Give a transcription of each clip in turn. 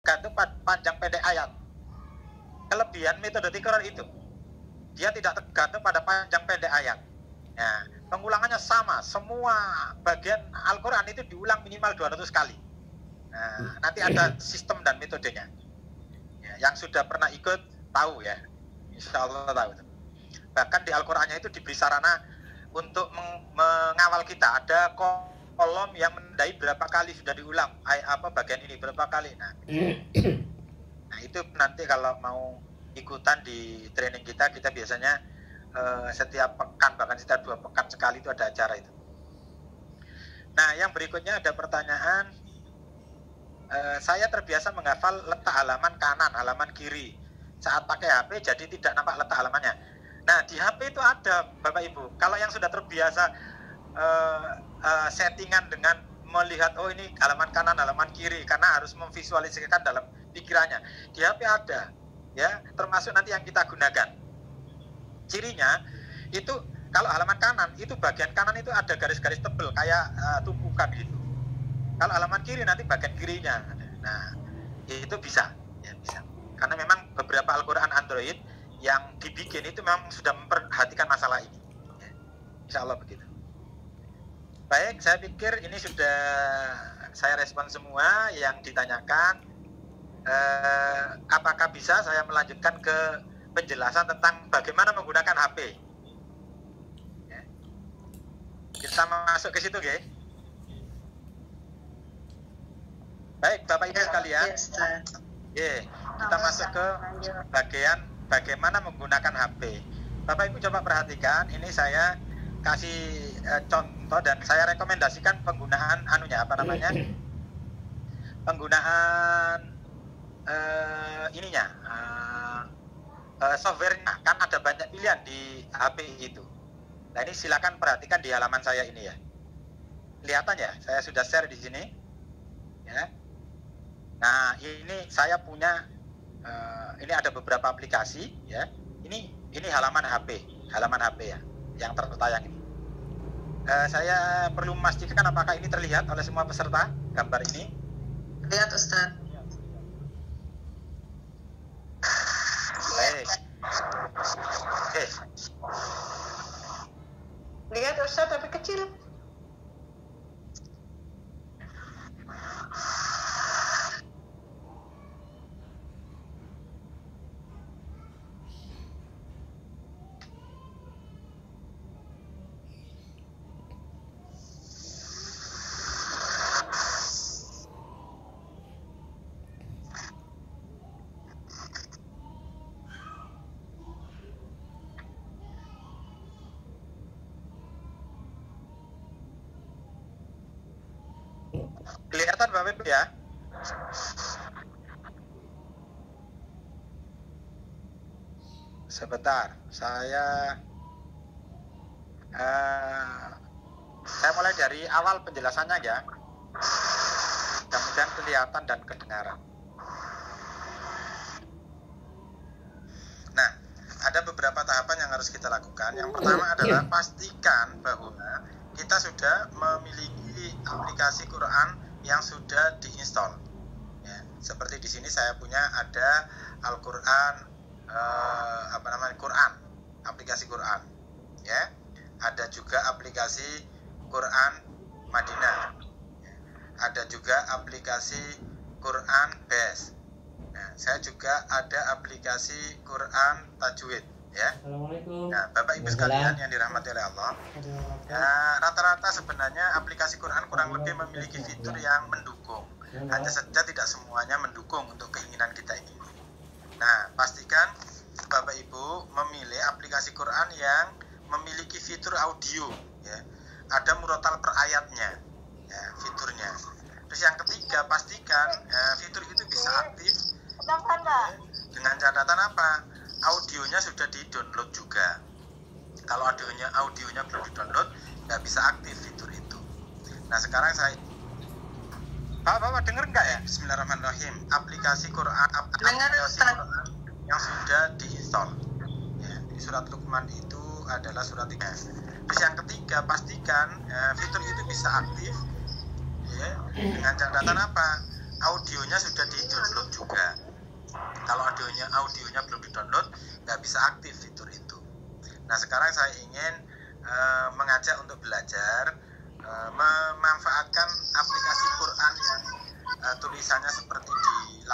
tergantung panjang pendek ayat. Kelebihan metode tikrar itu, dia tidak tergantung pada panjang pendek ayat. Nah, pengulangannya sama, semua bagian Al-Quran itu diulang minimal 200 kali. Nah, nanti ada sistem dan metodenya. Ya, yang sudah pernah ikut tahu ya, insya Allah tahu. Bahkan di Al-Qurannya itu diberi sarana untuk mengawal kita. Ada kolom yang menandai berapa kali sudah diulang bagian ini berapa kali. Nah, itu nanti kalau mau ikutan di training kita biasanya setiap pekan, bahkan setiap 2 pekan sekali itu ada acara itu. Nah, yang berikutnya ada pertanyaan, saya terbiasa menghafal letak halaman kanan, halaman kiri saat pakai HP, jadi tidak nampak letak halamannya. Nah, di HP itu ada, Bapak Ibu. Kalau yang sudah terbiasa settingan dengan melihat, oh ini halaman kanan, halaman kiri, karena harus memvisualisasikan dalam pikirannya. Di HP ada, ya, termasuk nanti yang kita gunakan. Cirinya itu kalau halaman kanan itu bagian kanan itu ada garis-garis tebal kayak tumpukan gitu. Kalau halaman kiri nanti bagian kirinya. Nah, itu bisa, ya bisa. Karena memang beberapa Al-Quran Android yang dibikin itu memang sudah memperhatikan masalah ini. Ya, insya Allah begitu. Baik, saya pikir ini sudah saya respon semua yang ditanyakan. Apakah bisa saya melanjutkan ke penjelasan tentang bagaimana menggunakan HP? Ya. Kita masuk ke situ, guys. Baik, Bapak Ibu sekalian. Kita masuk ke bagian bagaimana menggunakan HP. Bapak Ibu coba perhatikan, ini saya kasih contoh dan saya rekomendasikan penggunaan penggunaan softwarenya, kan ada banyak pilihan di HP itu. Nah, ini silakan perhatikan di halaman saya ini ya. Kelihatan ya, saya sudah share di sini. Ya. Nah, ini saya punya ini ada beberapa aplikasi ya. Ini halaman HP ya, yang tertayang ini. Saya perlu memastikan apakah ini terlihat oleh semua peserta gambar ini. Lihat, Ustaz. Baik. Oke. Lihat, Ustaz, tapi kecil. Kelihatan Bapak Ibu ya? Sebentar, saya mulai dari awal penjelasannya ya. Mudah-mudahan kelihatan dan kedengaran. Nah, ada beberapa tahapan yang harus kita lakukan. Yang pertama adalah pastikan bahwa kita sudah memiliki aplikasi Quran yang sudah diinstal. Ya, seperti di sini saya punya ada Al-Quran, Quran, aplikasi Quran. Ya, ada juga aplikasi Quran Madinah. Ya, ada juga aplikasi Quran Best. Nah, saya juga ada aplikasi Quran Tajwid. Ya. Nah, Bapak Ibu sekalian yang dirahmati oleh Allah, ya, rata-rata sebenarnya aplikasi Quran kurang lebih memiliki fitur yang mendukung. Hanya saja tidak semuanya mendukung untuk keinginan kita ini. Nah, pastikan Bapak Ibu memilih aplikasi Quran yang memiliki fitur audio. Ya. Ada murotal per ayatnya, ya, fiturnya. Terus yang ketiga, pastikan fitur itu bisa aktif. Ya, dengan catatan apa? Audionya sudah di-download juga. Kalau audionya belum di-download, nggak bisa aktif fitur itu. Nah, sekarang saya Bapak dengar nggak ya? Bismillahirrahmanirrahim. Aplikasi Quran yang sudah diinstal. Ya, di surat Luqman itu adalah surat 3. Terus yang ketiga, pastikan fitur itu bisa aktif. Ya, dengan catatan apa? Audionya sudah di-download juga.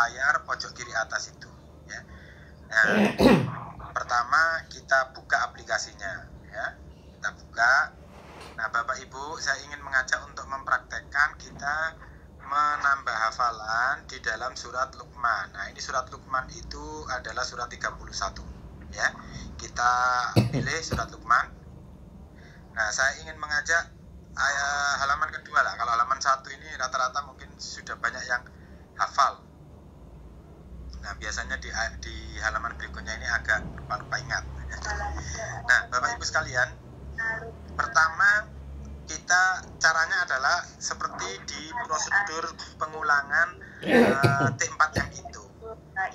layar pojok kiri atas itu, ya. Nah, pertama kita buka aplikasinya, ya. Kita buka. Nah, Bapak Ibu, saya ingin mengajak untuk mempraktekkan kita menambah hafalan di dalam surat Luqman. Nah, ini surat Luqman itu adalah surat 31, ya. Kita pilih surat Luqman. Nah, saya ingin mengajak halaman kedua lah. Kalau halaman 1 ini rata-rata mungkin sudah banyak yang hafal. Nah, biasanya di halaman berikutnya ini agak lupa ingat. Nah, Bapak Ibu sekalian, pertama kita caranya adalah seperti di prosedur pengulangan T4M itu,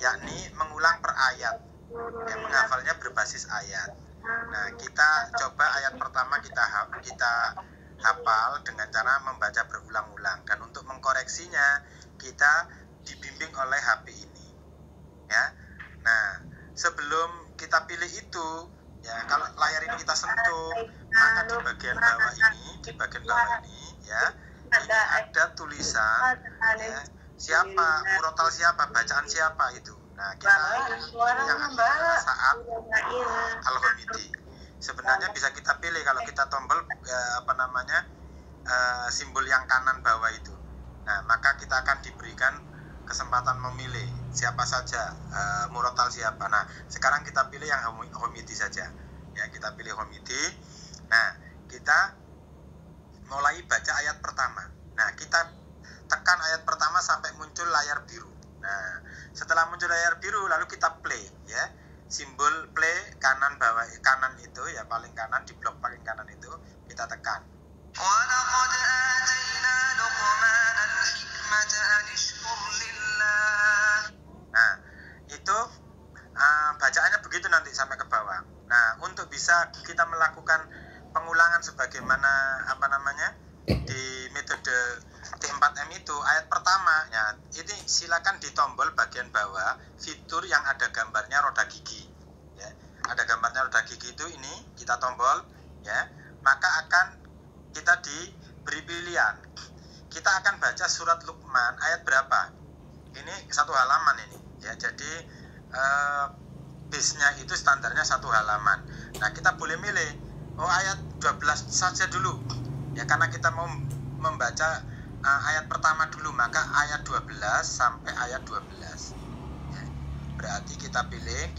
yakni mengulang per ayat, yang menghafalnya berbasis ayat. Nah, kita coba ayat pertama kita hafal dengan cara membaca berulang-ulang, dan untuk mengkoreksinya kita dibimbing oleh HP ini, ya. Nah, sebelum kita pilih itu, ya, kalau layar ini kita sentuh, maka di bagian bawah ini, ya, ini ada tulisan, ya, siapa, murotal siapa, bacaan siapa itu. Nah, kita yang adalah saat Al-Hamidi. Sebenarnya bisa kita pilih kalau kita tombol simbol yang kanan bawah itu. Nah, maka kita akan diberikan kesempatan memilih siapa saja, murotal siapa. Nah, sekarang kita pilih yang Hamidi saja. Ya, kita pilih Hamidi. Nah, kita mulai baca ayat pertama. Nah, kita tekan ayat pertama sampai muncul layar biru. Nah, setelah muncul layar biru, lalu kita play, ya. Simbol play kanan bawah, kanan itu ya, paling kanan, di blok paling kanan itu kita tekan. Nah, itu bacaannya begitu nanti sampai ke bawah. Nah, untuk bisa kita melakukan pengulangan sebagaimana di metode T4M itu, ayat pertama, ya, ini silakan ditombol bagian bawah fitur yang ada gambarnya roda gigi, ya. Ada gambarnya roda gigi itu, ini kita tombol, ya, maka akan kita diberi pilihan. Kita akan baca surat Luqman ayat berapa? Ini satu halaman ini, ya. Jadi base-nya itu standarnya satu halaman. Nah, kita boleh milih, ayat 12 saja dulu, ya, karena kita mau membaca ayat pertama dulu, maka ayat 12 sampai ayat 12, ya. Berarti kita pilih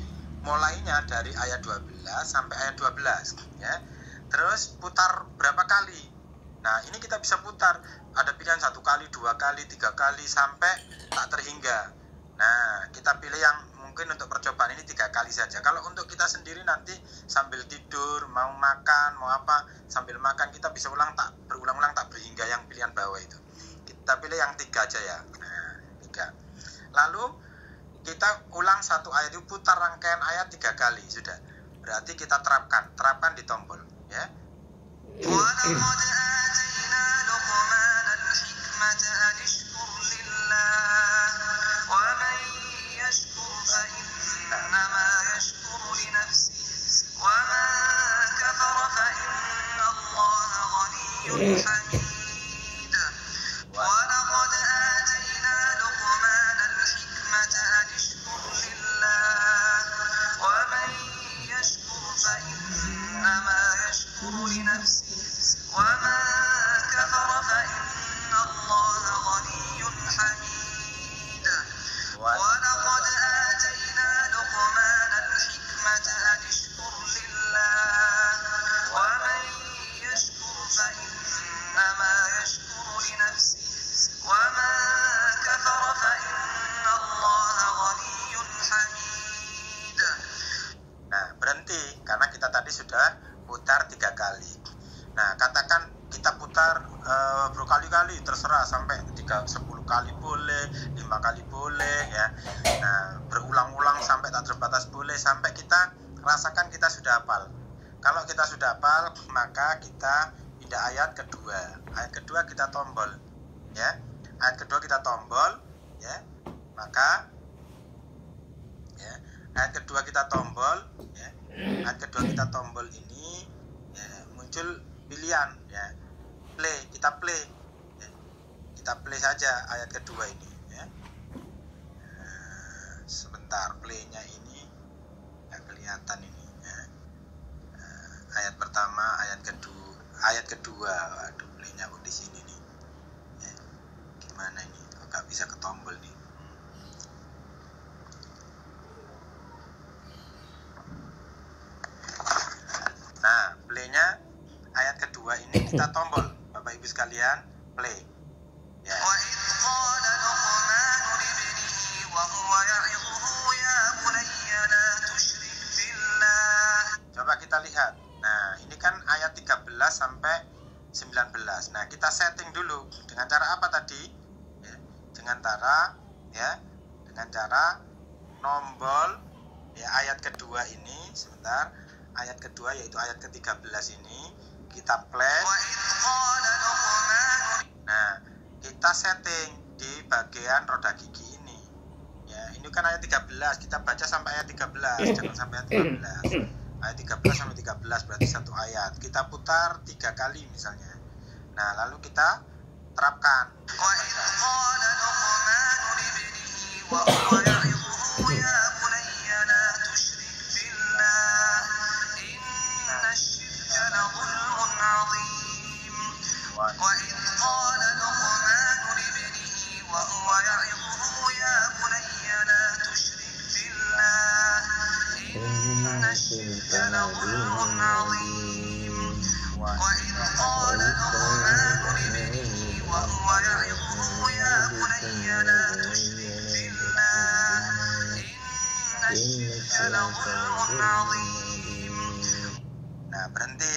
mulainya dari ayat 12 sampai ayat 12, ya. Terus putar berapa kali? Nah, ini kita bisa putar, ada pilihan 1 kali, 2 kali, 3 kali, sampai tak terhingga. Nah, kita pilih yang mungkin untuk percobaan ini 3 kali saja. Kalau untuk kita sendiri nanti sambil tidur, mau makan, mau apa, sambil makan kita bisa berulang-ulang tak berhingga, yang pilihan bawah itu. Kita pilih yang 3 aja, ya. Nah, 3. Lalu kita ulang satu ayat itu, putar rangkaian ayat 3 kali sudah. Berarti kita terapkan di tombol, ya. Sudah putar 3 kali. Nah, katakan kita putar berkali-kali, terserah, sampai 10 kali boleh, 5 kali boleh, ya. Nah, berulang-ulang sampai tak terbatas boleh, sampai kita rasakan kita sudah hafal. Kalau kita sudah hafal, maka kita pindah ayat kedua. Ayat kedua kita tombol, ya. Ayat kedua kita tombol, ya. Maka, ya, ayat kedua kita tombol, ya. Ayat kedua kita tombol ini, ya, muncul pilihan, ya, play, kita play, ya. Kita play saja ayat kedua ini, ya. kedua. Waduh, playnya kok di sini nih. Ya, gimana ini? Kok nggak bisa ke tombol nih? Nah, playnya ayat kedua ini kita tombol, Bapak Ibu sekalian, play. Ya. Coba kita lihat. Nah, ini kan ayat 13 sampai 19. Nah, kita setting dulu dengan cara apa tadi? Ya, dengan cara nombol ya ayat kedua ini, sebentar. Ayat kedua yaitu ayat ke-13 ini kita play. Nah, kita setting di bagian roda gigi ini. Ya, ini kan ayat 13, kita baca sampai ayat 13, jangan sampai ayat 15. Ayat 13 sampai 13 berarti satu ayat. Kita putar 3 kali misalnya. Nah, lalu kita terapkan. Nah, berhenti.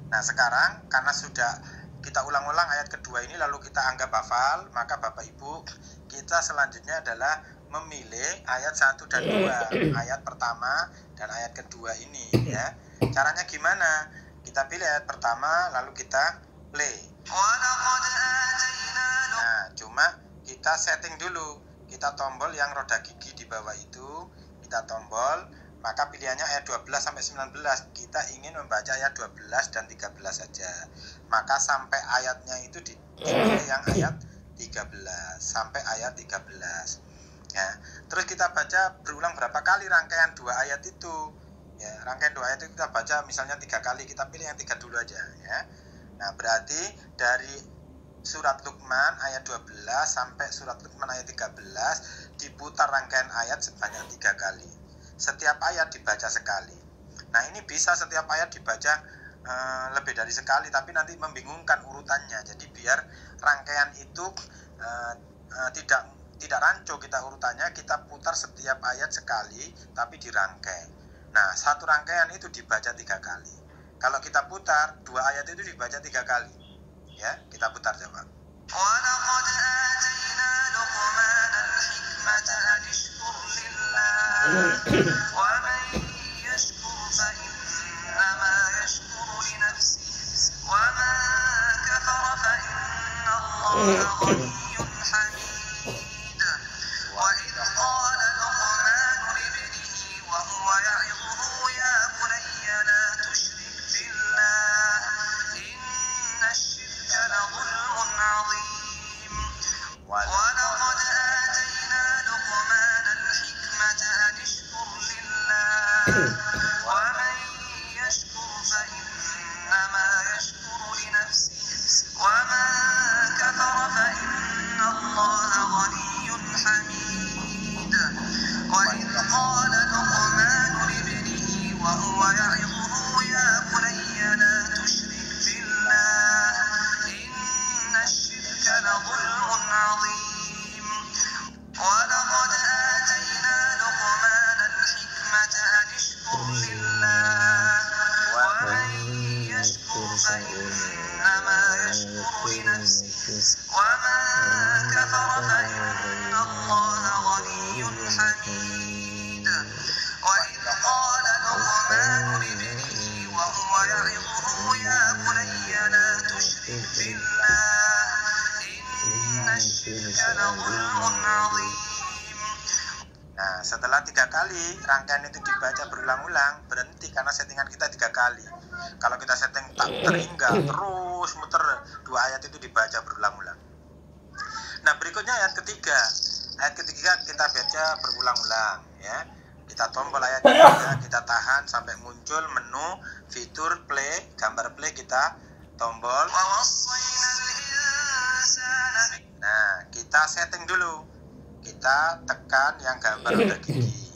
Nah, sekarang karena sudah kita ulang-ulang ayat kedua ini lalu kita anggap hafal, maka Bapak Ibu, kita selanjutnya adalah memilih ayat 1 dan 2, ayat pertama dan ayat kedua ini ya. Caranya gimana? Kita pilih ayat pertama lalu kita play. Nah, cuma kita setting dulu. Kita tombol yang roda gigi di bawah itu, kita tombol, maka pilihannya ayat 12 sampai 19. Kita ingin membaca ayat 12 dan 13 saja. Maka sampai ayatnya itu dipilih yang ayat 13 sampai ayat 13. Ya, terus kita baca berulang berapa kali rangkaian 2 ayat itu. Ya, rangkaian 2 ayat itu kita baca misalnya 3 kali, kita pilih yang 3 dulu aja ya. Nah, berarti dari surat Luqman ayat 12 sampai surat Luqman ayat 13 diputar rangkaian ayat sebanyak 3 kali. Setiap ayat dibaca sekali. Nah, ini bisa setiap ayat dibaca lebih dari sekali, tapi nanti membingungkan urutannya. Jadi biar rangkaian itu tidak rancu kita urutannya, kita putar setiap ayat sekali, tapi dirangkai. Nah, satu rangkaian itu dibaca 3 kali. Kalau kita putar 2 ayat itu dibaca 3 kali. Ya, kita putar coba. Nah, setelah 3 kali rangkaian itu dibaca berulang-ulang, berhenti karena settingan kita 3 kali. Kalau kita setting tak terhingga terus muter 2 ayat itu dibaca berulang-ulang. Nah, berikutnya ayat ketiga. Ayat ketiga kita baca berulang-ulang ya. Kita tombol ayat ketiga, kita tahan sampai muncul menu fitur play, gambar play kita tombol. Nah, kita setting dulu. Kita tekan yang gambar bergigi.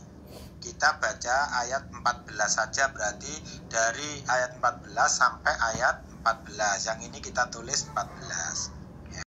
Kita baca ayat 14 saja, berarti dari ayat 14 sampai ayat 14. Yang ini kita tulis 14.